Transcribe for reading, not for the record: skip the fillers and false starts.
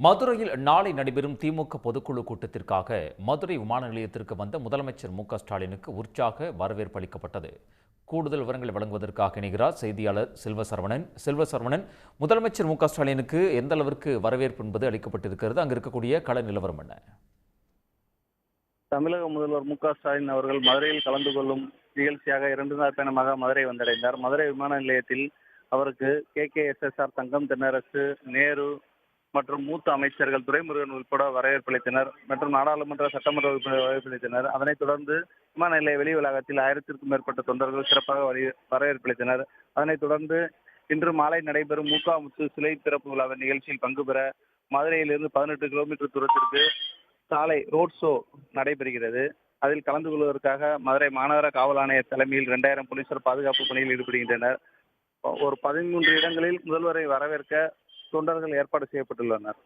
மதுரையில் நாளை நடைபெறும் திமுக பொதுக்குழு கூட்டத்திற்காக மதுரை விமான நிலையத்திற்கு வந்த முதலமைச்சர் ஸ்டாலினுக்கு உற்சாக வரவேற்பு அளிக்கப்பட்டது. கூடுதல் விவரங்களை வழங்குவதற்காக இணைகிறார் செய்தியாளர் செல்வசரவணன். முதலமைச்சர் ஸ்டாலினுக்கு எந்த அளவிற்கு வரவேற்பு என்பது அளிக்கப்பட்டிருக்கிறது? அங்கு இருக்கக்கூடிய கள நிலவரம் என்ன? தமிழக முதல்வர் ஸ்டாலின் அவர்கள் மதுரையில் கலந்து கொள்ளும் நிகழ்ச்சியாக 2 நாள் பயணமாக மதுரை வந்தடைந்தார். மதுரை விமான நிலையத்தில் அவருக்கு KKSSR, தங்கம் தென்னரசு, நேரு மற்றும் மூத்த அமைச்சர்கள் துரைமுருகன் உட்பட வரவேற்பளித்தனர் மற்றும் நாடாளுமன்ற சட்டமன்ற உறுப்பினர் வரவேற்பளித்தனர். அதனைத் தொடர்ந்து விமான நிலைய வெளி வளாகத்தில் 1000க்கும் மேற்பட்ட தொண்டர்கள் சிறப்பாக வரவேற்பளித்தனர். அதனைத் தொடர்ந்து இன்று மாலை நடைபெறும் முத்து சிலை திறப்பு விழாவின் நிகழ்ச்சியில் பங்கு பெற மதுரையிலிருந்து 18 கிலோமீட்டர் தூரத்திற்கு சாலை ரோட் ஷோ நடைபெறுகிறது. அதில் கலந்து கொள்வதற்காக மதுரை மாநகர காவல் ஆணையர் தலைமையில் 2000 போலீசார் பாதுகாப்பு பணியில் ஈடுபடுகின்றனர். ஒரு 13 இடங்களில் முதல்வரை வரவேற்க தொண்டர்கள் ஏற்பாடு செய்யப்பட்டுள்ளனர்.